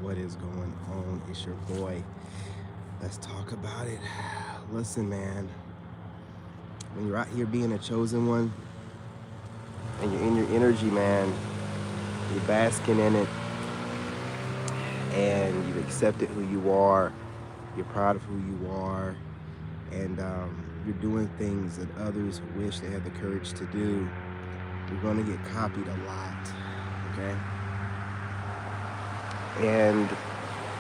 What is going on? It's your boy. Let's talk about it. Listen, man, when you're out here being a chosen one and you're in your energy, man, you're basking in it and you've accepted who you are, you're proud of who you are, and you're doing things that others wish they had the courage to do, you're going to get copied a lot, okay? And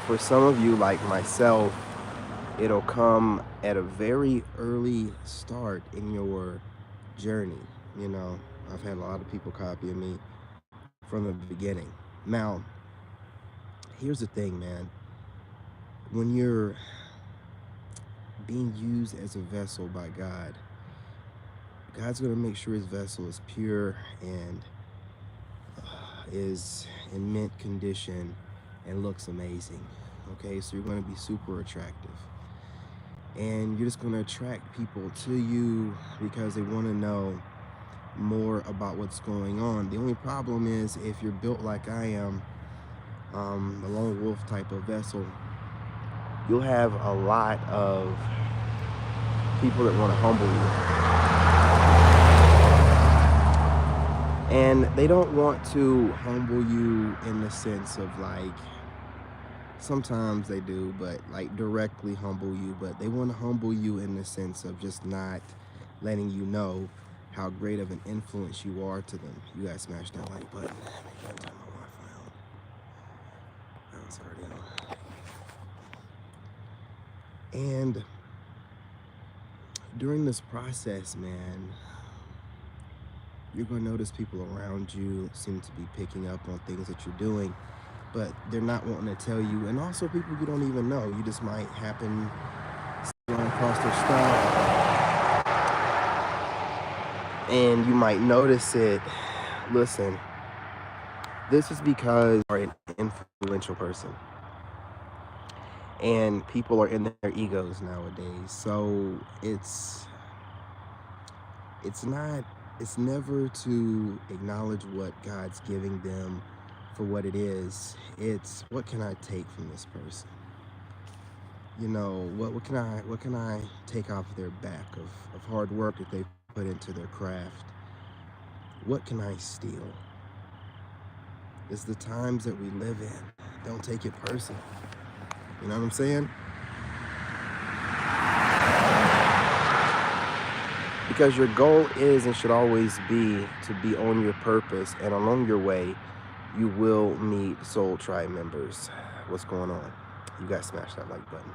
for some of you, like myself, it'll come at a very early start in your journey. You know, I've had a lot of people copying me from the beginning. Now, here's the thing, man. When you're being used as a vessel by God, God's going to make sure his vessel is pure and is in mint condition and looks amazing. Okay, so you're going to be super attractive. And you're just going to attract people to you because they want to know more about what's going on. The only problem is if you're built like I am, a lone wolf type of vessel, you'll have a lot of people that want to humble you. And they don't want to humble you in the sense of like, sometimes they do, but like directly humble you, but they want to humble you in the sense of just not letting you know how great of an influence you are to them. You guys smash that like button. Turn my Wi-Fi on. It's already on. And during this process, man, you're going to notice people around you seem to be picking up on things that you're doing, but they're not wanting to tell you. And also people you don't even know. You just might happen to run across their stuff and you might notice it. Listen, this is because you're an influential person and people are in their egos nowadays. So it's never to acknowledge what God's giving them for what it is. It's what can I take from this person? You know, what can I take off their back of hard work that they put into their craft? What can I steal? It's the times that we live in. Don't take it personal. You know what I'm saying? Because your goal is and should always be to be on your purpose, and along your way, you will meet Soul Tribe members. What's going on? You guys smash that like button.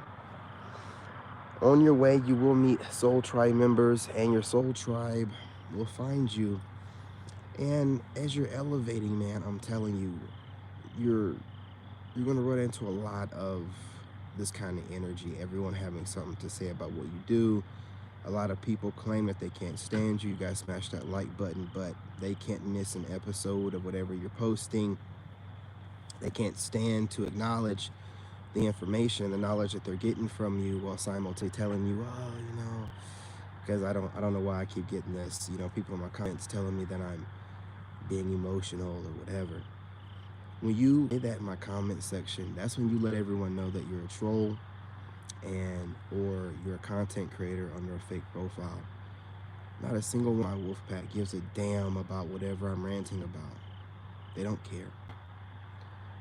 On your way, you will meet Soul Tribe members, and your Soul Tribe will find you. And as you're elevating, man, I'm telling you, you're going to run into a lot of this kind of energy. Everyone having something to say about what you do. A lot of people claim that they can't stand you. You guys smash that like button, but they can't miss an episode of whatever you're posting. They can't stand to acknowledge the information, the knowledge that they're getting from you, while simultaneously telling you, oh, you know, because I don't know why I keep getting this. You know, people in my comments telling me that I'm being emotional or whatever. When you say that in my comment section, that's when you let everyone know that you're a troll or you're a content creator under a fake profile. Not a single one of my Wolfpack gives a damn about whatever I'm ranting about. They don't care.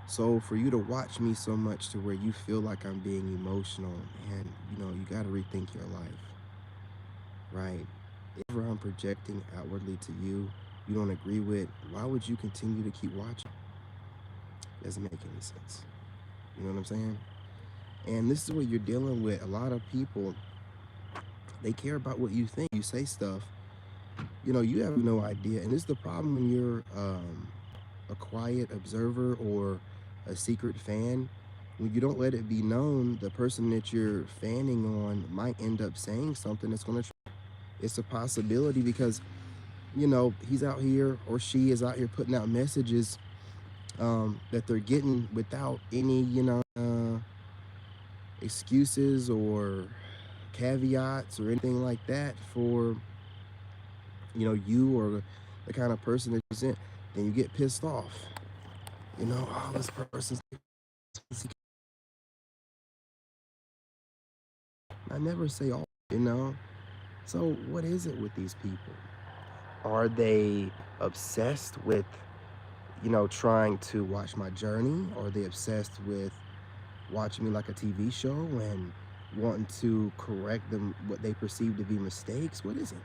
So for you to watch me so much to where you feel like I'm being emotional, and you know, you got to rethink your life, right? If I'm projecting outwardly to you, you don't agree with, why would you continue to keep watching? Doesn't make any sense. You know what I'm saying? And this is what you're dealing with. A lot of people, they care about what you think. You say stuff, you know, you have no idea. And this is the problem when you're a quiet observer or a secret fan. When you don't let it be known, the person that you're fanning on might end up saying something that's going to, it's a possibility because, you know, he's out here or she is out here putting out messages that they're getting without any, you know, excuses or caveats or anything like that for, you know, you or the kind of person that you're in. Then you get pissed off. You know, oh, this person's I never say all, you know. So what is it with these people? Are they obsessed with, trying to watch my journey? Or are they obsessed with watching me like a TV show and wanting to correct them what they perceive to be mistakes? What is it?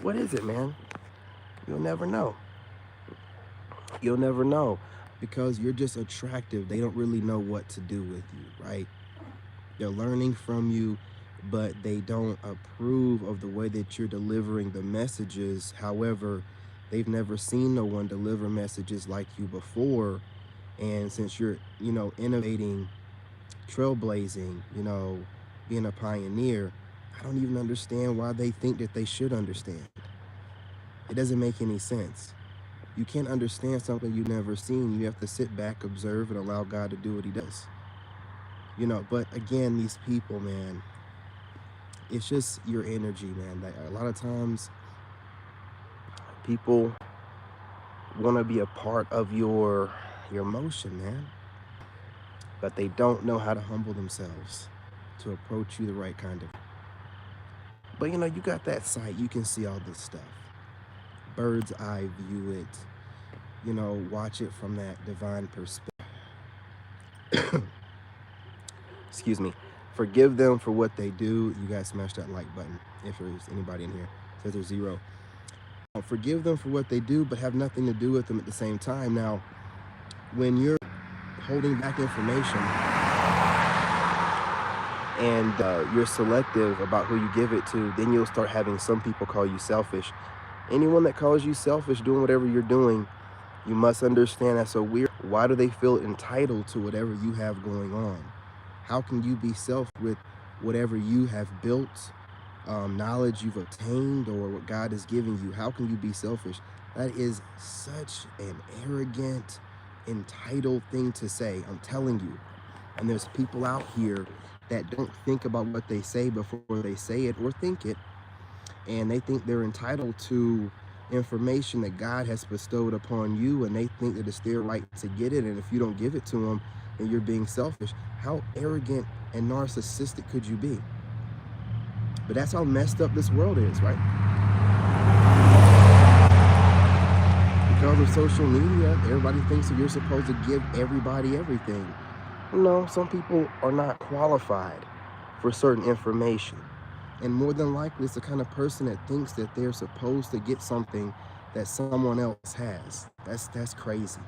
What is it, man? You'll never know. You'll never know because you're just attractive. They don't really know what to do with you, right? They're learning from you, but they don't approve of the way that you're delivering the messages. However, they've never seen no one deliver messages like you before. And since you're, innovating, trailblazing, being a pioneer, I don't even understand why they think that they should understand. It doesn't make any sense. You can't understand something you've never seen. You have to sit back, observe, and allow God to do what he does. But again, these people, man, it's just your energy, man. Like, a lot of times people want to be a part of your motion, man, but they don't know how to humble themselves to approach you the right kind of. But you got that sight. You can see all this stuff. Bird's eye view it. Watch it from that divine perspective. Excuse me. Forgive them for what they do. You guys smash that like button if there's anybody in here. It says there's 0. Forgive them for what they do, but have nothing to do with them at the same time. Now, when you're holding back information and you're selective about who you give it to, then you'll start having some people call you selfish. Anyone that calls you selfish doing whatever you're doing, you must understand that's so weird. Why do they feel entitled to whatever you have going on? How can you be selfish with whatever you have built, knowledge you've obtained, or what God is giving you? How can you be selfish? That is such an arrogant, entitled thing to say. I'm telling you. And there's people out here that don't think about what they say before they say it or think it. And they think they're entitled to information that God has bestowed upon you, and they think that it's their right to get it. And if you don't give it to them, then you're being selfish. How arrogant and narcissistic could you be? But that's how messed up this world is, right? Because of social media, everybody thinks that you're supposed to give everybody everything. No, some people are not qualified for certain information. And more than likely, it's the kind of person that thinks that they're supposed to get something that someone else has. That's crazy.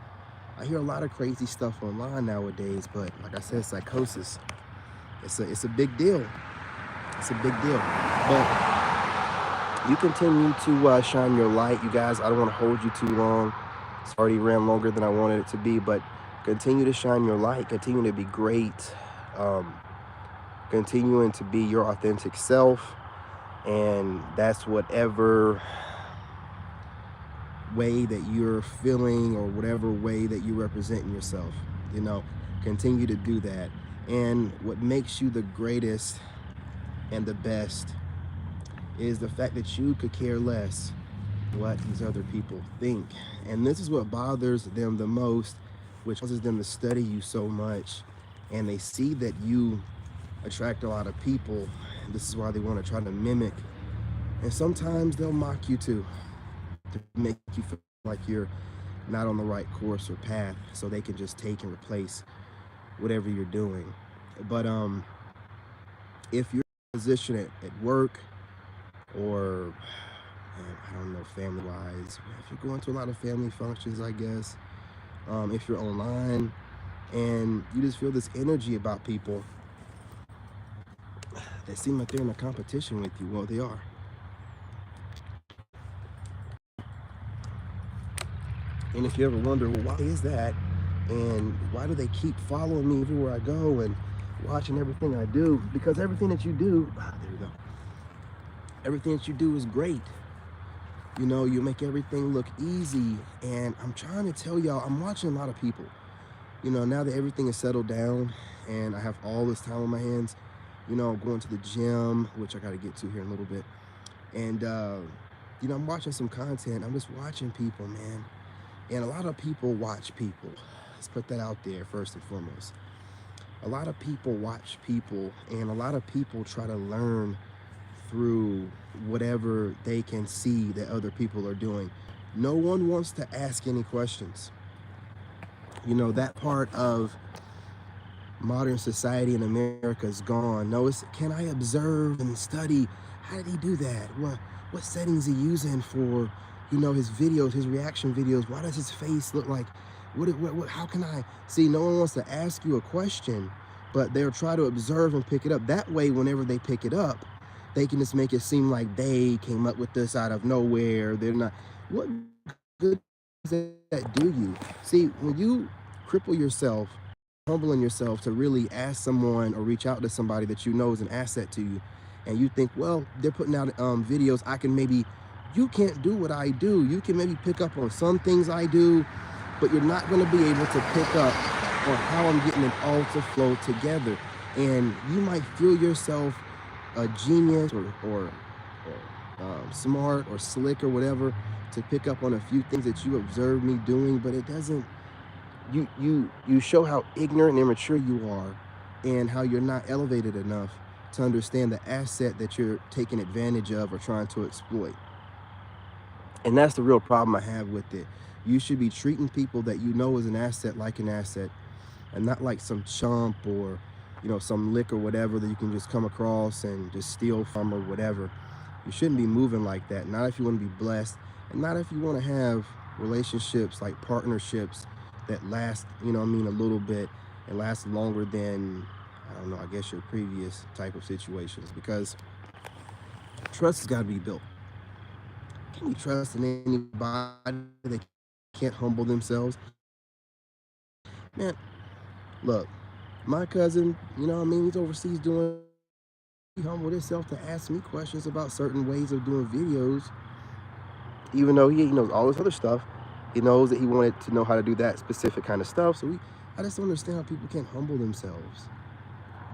I hear a lot of crazy stuff online nowadays, but like I said, psychosis, it's a big deal. It's a big deal. But you continue to shine your light, you guys. I don't want to hold you too long. It's already ran longer than I wanted it to be, but continue to shine your light. Continue to be great. Continuing to be your authentic self, and that's whatever way that you're feeling or whatever way that you represent yourself. Continue to do that. And what makes you the greatest and the best is the fact that you could care less what these other people think. And this is what bothers them the most, which causes them to study you so much, and they see that you attract a lot of people. This is why they want to try to mimic, and sometimes they'll mock you too, to make you feel like you're not on the right course or path, so they can just take and replace whatever you're doing. But if you're in a position at work, or I don't know, family wise, if you're going to a lot of family functions, I guess, if you're online and you just feel this energy about people that seem like they're in a competition with you, well, they are. And if you ever wonder, well, why is that? And why do they keep following me everywhere I go and watching everything I do? Because everything that you do, there we go. Everything that you do is great. You make everything look easy. And I'm trying to tell y'all, I'm watching a lot of people, now that everything is settled down and I have all this time on my hands, going to the gym, which I got to get to here in a little bit. And, I'm watching some content. I'm just watching people, man. And a lot of people watch people. Let's put that out there first and foremost. A lot of people watch people, and a lot of people try to learn through whatever they can see that other people are doing. No one wants to ask any questions. You know, that part of modern society in America is gone. No, it's can I observe and study? How did he do that? What settings he using for, you know, his videos, his reaction videos? Why does his face look like? How can I see? No one wants to ask you a question, but they'll try to observe and pick it up. That way, whenever they pick it up, they can just make it seem like they came up with this out of nowhere. They're not. What good does that do you? See, when you cripple yourself, humbling yourself to really ask someone or reach out to somebody that you know is an asset to you, and you think, well, they're putting out videos, I can maybe, you can't do what I do. You can maybe pick up on some things I do, but you're not going to be able to pick up on how I'm getting it all to flow together. And you might feel yourself a genius or smart or slick or whatever to pick up on a few things that you observe me doing, but it doesn't. You show how ignorant and immature you are, and how you're not elevated enough to understand the asset that you're taking advantage of or trying to exploit. And that's the real problem I have with it. You should be treating people that you know is an asset like an asset, and not like some chump or, you know, some lick or whatever that you can just come across and just steal from or whatever. You shouldn't be moving like that. Not if you want to be blessed, and not if you want to have relationships like partnerships that last, you know what I mean, a little bit and last longer than, I don't know, I guess your previous type of situations, because trust has got to be built. Can you trust in anybody that can't humble themselves? Man, look, my cousin, you know what I mean, he's overseas doing, he humbled himself to ask me questions about certain ways of doing videos, even though he knows all this other stuff. He knows that he wanted to know how to do that specific kind of stuff. So I just don't understand how people can't humble themselves.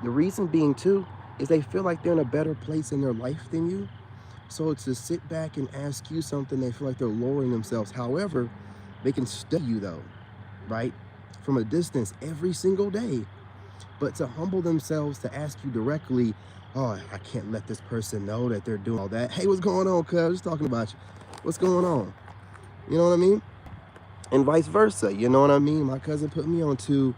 The reason being too is they feel like they're in a better place in their life than you. So to sit back and ask you something, they feel like they're lowering themselves. However, they can study you though, right? From a distance every single day. But to humble themselves to ask you directly, oh, I can't let this person know that they're doing all that. Hey, what's going on, cuz? Just talking about you. What's going on? You know what I mean? And vice versa, you know what I mean? My cousin put me onto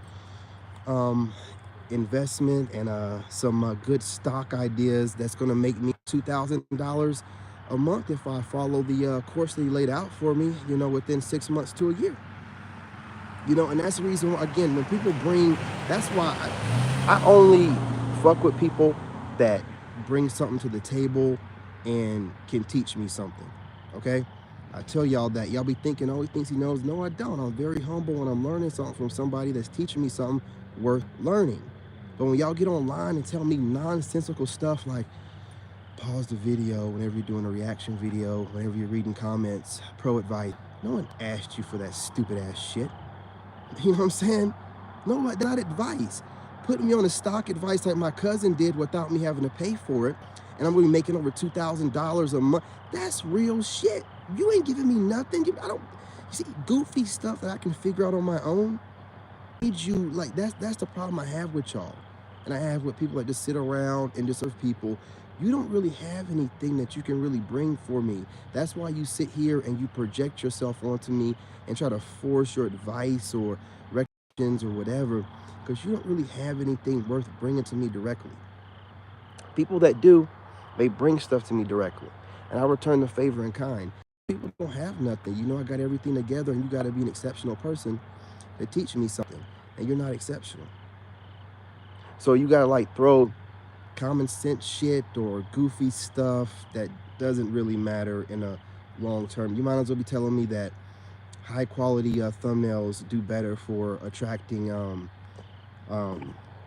investment and some good stock ideas that's going to make me $2,000 a month if I follow the course that he laid out for me, you know, within 6 months to a year. You know, and that's the reason why, again, when people bring, that's why I only fuck with people that bring something to the table and can teach me something, okay? I tell y'all that. Y'all be thinking, oh, he thinks he knows. No, I don't. I'm very humble, and I'm learning something from somebody that's teaching me something worth learning. But when y'all get online and tell me nonsensical stuff like, pause the video whenever you're doing a reaction video, whenever you're reading comments, pro advice, no one asked you for that stupid ass shit. You know what I'm saying? No, not advice. Putting me on a stock advice like my cousin did without me having to pay for it, and I'm going to be making over $2,000 a month. That's real shit. You ain't giving me nothing. You see, goofy stuff that I can figure out on my own. Like, that's the problem I have with y'all, and I have with people that just sit around and just serve people. You don't really have anything that you can really bring for me. That's why you sit here and you project yourself onto me and try to force your advice or recommendations or whatever, because you don't really have anything worth bringing to me directly. People that do, they bring stuff to me directly, and I return the favor in kind. People don't have nothing. You know, I got everything together, and you got to be an exceptional person to teach me something, and you're not exceptional. So you got to like throw common sense shit or goofy stuff that doesn't really matter in a long term. You might as well be telling me that high quality thumbnails do better for attracting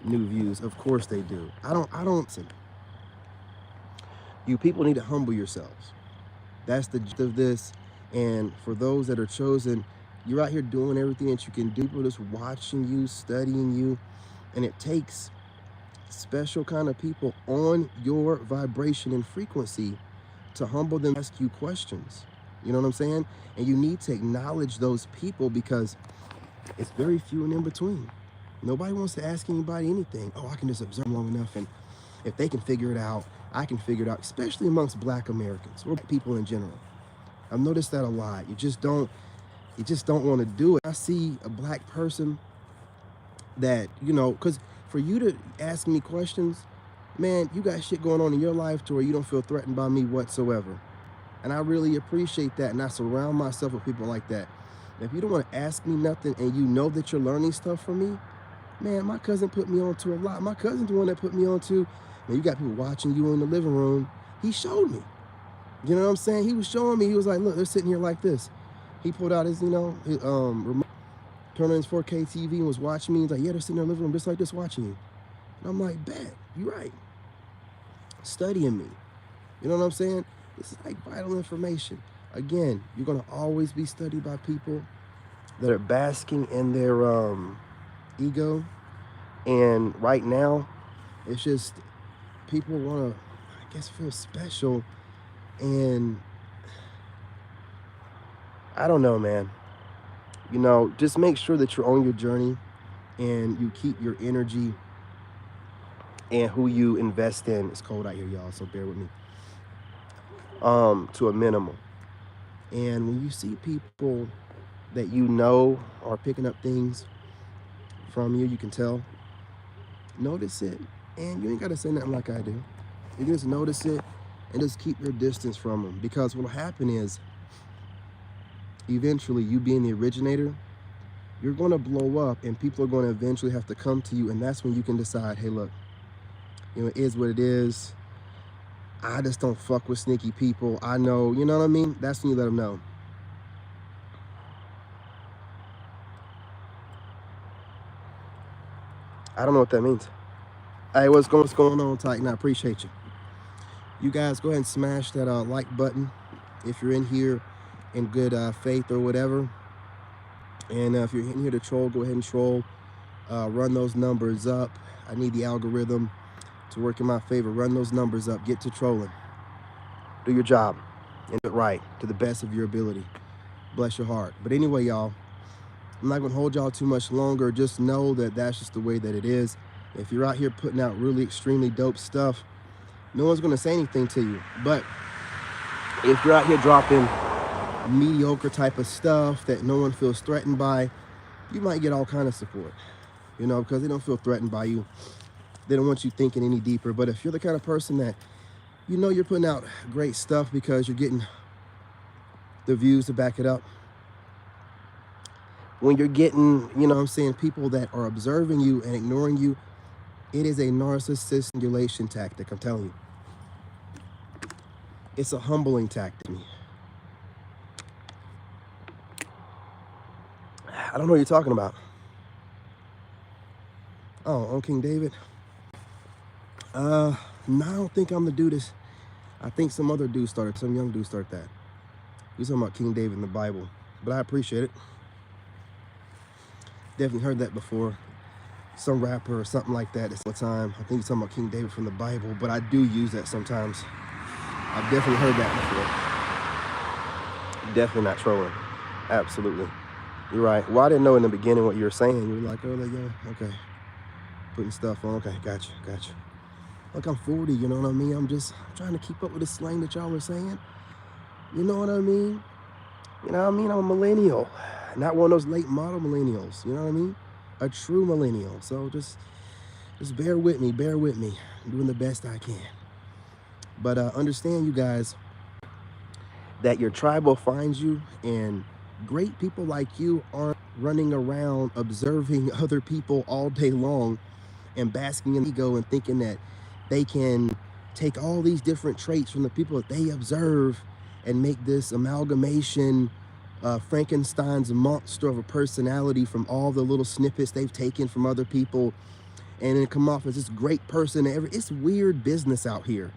new views. Of course they do. I don't. You people need to humble yourselves. That's the gist of this. And for those that are chosen, you're out here doing everything that you can do. People just watching you, studying you, and it takes special kind of people on your vibration and frequency to humble them, ask you questions. You know what I'm saying? And you need to acknowledge those people, because it's very few and in between. Nobody wants to ask anybody anything. Oh, I can just observe long enough, and if they can figure it out, I can figure it out, especially amongst Black Americans or people in general. I've noticed that a lot. You just don't want to do it. I see a Black person that, because for you to ask me questions, man, you got shit going on in your life to where you don't feel threatened by me whatsoever. And I really appreciate that, and I surround myself with people like that. If you don't want to ask me nothing and you know that you're learning stuff from me, man, my cousin put me on to a lot. My cousin's the one that put me on to, man, you got people watching you in the living room. He showed me. You know what I'm saying? He was showing me. He was like, look, they're sitting here like this. He pulled out his, his remote, turned on his 4K TV and was watching me. He's like, yeah, they're sitting in the living room just like this watching you. And I'm like, bet, you're right. Studying me. You know what I'm saying? This is like vital information. Again, you're going to always be studied by people that are basking in their ego. And right now, it's just people want to, I guess, feel special. And I don't know, man. Just make sure that you're on your journey and you keep your energy and who you invest in. It's cold out here, y'all, so bear with me. To a minimum. And when you see people that are picking up things from you, you can tell. Notice it, and you ain't got to say nothing like I do. You just notice it and just keep your distance from them, because what will happen is eventually, you being the originator, you're going to blow up, and people are going to eventually have to come to you, and that's when you can decide, hey, look, it is what it is. I just don't fuck with sneaky people. I know, you know what I mean? That's when you let them know. I don't know what that means. Hey, what's going on, Titan? I appreciate you. You guys go ahead and smash that like button if you're in here in good faith or whatever. And if you're in here to troll, go ahead and troll. Run those numbers up. I need the algorithm to work in my favor. Run those numbers up. Get to trolling. Do your job and do it right to the best of your ability. Bless your heart. But anyway, y'all, I'm not going to hold y'all too much longer. Just know that that's just the way that it is. If you're out here putting out really extremely dope stuff, no one's going to say anything to you. But if you're out here dropping mediocre type of stuff that no one feels threatened by, you might get all kind of support, because they don't feel threatened by you. They don't want you thinking any deeper. But if you're the kind of person that, you're putting out great stuff because you're getting the views to back it up, when you're getting, people that are observing you and ignoring you, it is a narcissist simulation tactic, I'm telling you. It's a humbling tactic. I don't know what you're talking about. Oh, on King David? No, I don't think I'm the dude. I think some other dude started, some young dude started that. He's talking about King David in the Bible, but I appreciate it. Definitely heard that before. Some rapper or something like that at the time. I think he's talking about King David from the Bible, but I do use that sometimes. I've definitely heard that before. Definitely not trolling. Absolutely. You're right. Well, I didn't know in the beginning what you were saying. You were like, oh, yeah, okay. Putting stuff on. Okay, gotcha. Look, I'm 40, you know what I mean? I'm just trying to keep up with the slang that y'all are saying. You know what I mean? I'm a millennial. Not one of those late model millennials. You know what I mean? A true millennial. So just bear with me. I'm doing the best I can. But understand, you guys, that your tribe will find you, and great people like you aren't running around observing other people all day long and basking in ego and thinking that they can take all these different traits from the people that they observe and make this amalgamation, Frankenstein's monster of a personality from all the little snippets they've taken from other people, and then come off as this great person. It's weird business out here.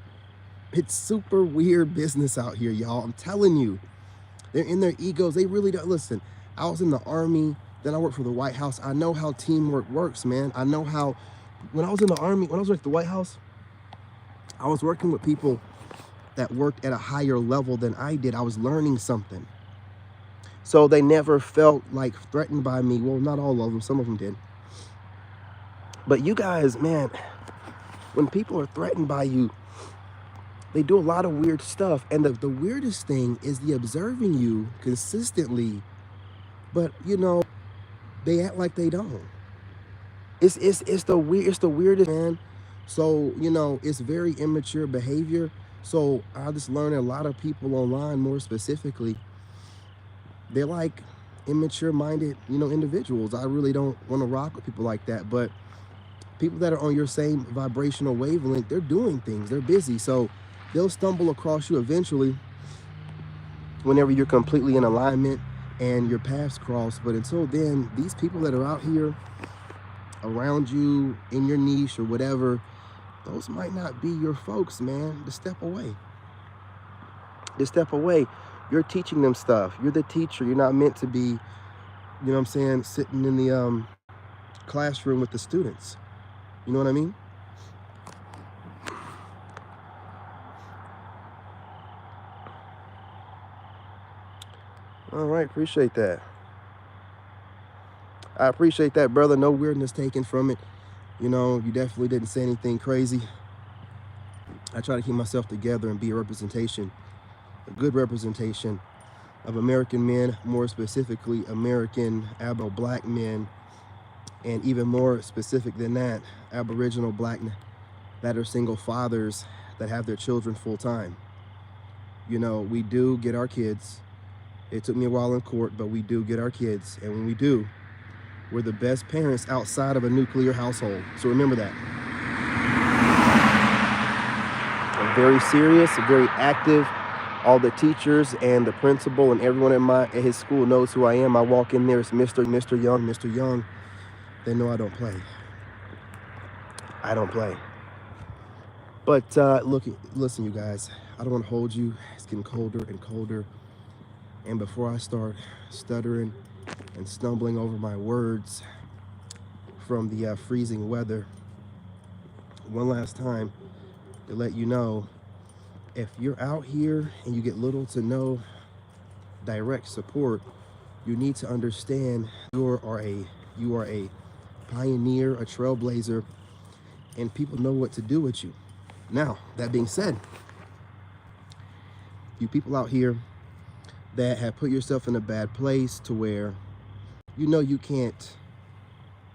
It's super weird business out here, y'all. I'm telling you. They're in their egos. They really don't. Listen, I was in the Army, then I worked for the White House. I know how teamwork works, man. I know how, when I was in the Army, when I was at the White House, I was working with people that worked at a higher level than I did. I was learning something. So they never felt like threatened by me. Well, not all of them. Some of them did. But you guys, man, when people are threatened by you, they do a lot of weird stuff. And the weirdest thing is the observing you consistently, but you know, they act like they don't. It's the weirdest, man. So, you know, it's very immature behavior. So I just learned a lot of people online, more specifically, they're like immature minded, you know, individuals. I really don't want to rock with people like that, but people that are on your same vibrational wavelength, they're doing things, they're busy. So they'll stumble across you eventually whenever you're completely in alignment and your paths cross. But until then, these people that are out here around you in your niche or whatever, those might not be your folks, man. Just step away. Just step away. You're teaching them stuff. You're the teacher. You're not meant to be, you know what I'm saying, sitting in the classroom with the students. You know what I mean? All right, appreciate that. I appreciate that, brother. No weirdness taken from it. You know, you definitely didn't say anything crazy. I try to keep myself together and be a representation, a good representation of American men, more specifically American Aboriginal black men, and even more specific than that, Aboriginal black that are single fathers that have their children full time. You know, we do get our kids. It took me a while in court, but we do get our kids. And when we do, we're the best parents outside of a nuclear household. So remember that. I'm very serious, very active. All the teachers and the principal and everyone at his school knows who I am. I walk in there, it's Mr. Young. They know I don't play. I don't play. But listen, you guys, I don't want to hold you. It's getting colder and colder. And before I start stuttering and stumbling over my words from the freezing weather, one last time to let you know, if you're out here and you get little to no direct support, you need to understand you are a pioneer, a trailblazer, and people know what to do with you. Now, that being said, you people out here that have put yourself in a bad place to where you know you can't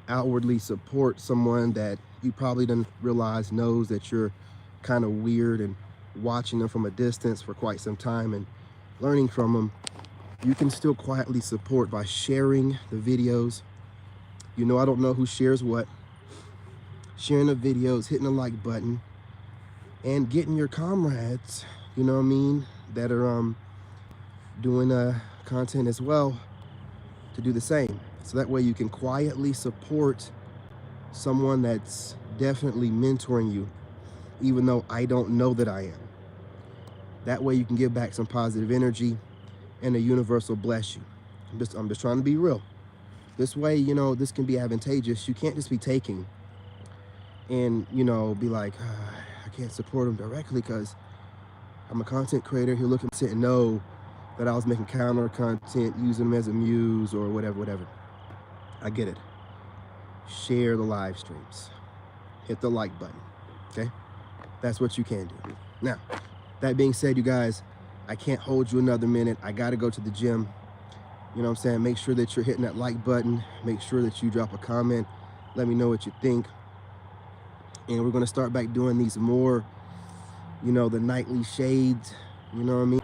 outwardly support someone that you probably didn't realize knows that you're kind of weird, and watching them from a distance for quite some time and learning from them, you can still quietly support by sharing the videos. You know, I don't know who shares what. Sharing the videos, hitting the like button, and getting your comrades, you know what I mean, that are doing content as well to do the same. So that way you can quietly support someone that's definitely mentoring you, even though I don't know that I am. That way you can give back some positive energy and the universe will bless you. I'm just trying to be real. This way, you know, this can be advantageous. You can't just be taking and, you know, be like, I can't support him directly because I'm a content creator. He'll look and know that I was making counter content, using them as a muse or whatever. I get it. Share the live streams. Hit the like button, okay? That's what you can do. Now, that being said, you guys, I can't hold you another minute. I gotta go to the gym. You know what I'm saying? Make sure that you're hitting that like button. Make sure that you drop a comment. Let me know what you think. And we're gonna start back doing these more, you know, the nightly shades, you know what I mean?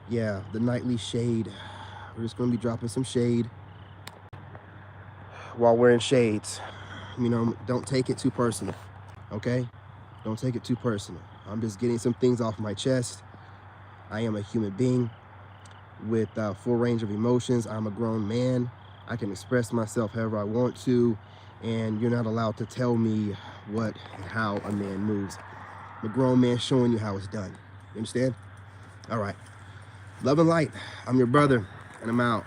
Yeah, the nightly shade. We're just gonna be dropping some shade while wearing shades. You know, don't take it too personal, okay? Don't take it too personal. I'm just getting some things off my chest. I am a human being with full range of emotions. I'm a grown man. I can express myself however I want to, and you're not allowed to tell me what and how a man moves. I'm a grown man showing you how it's done. You understand? All right. Love and light. I'm your brother, and I'm out.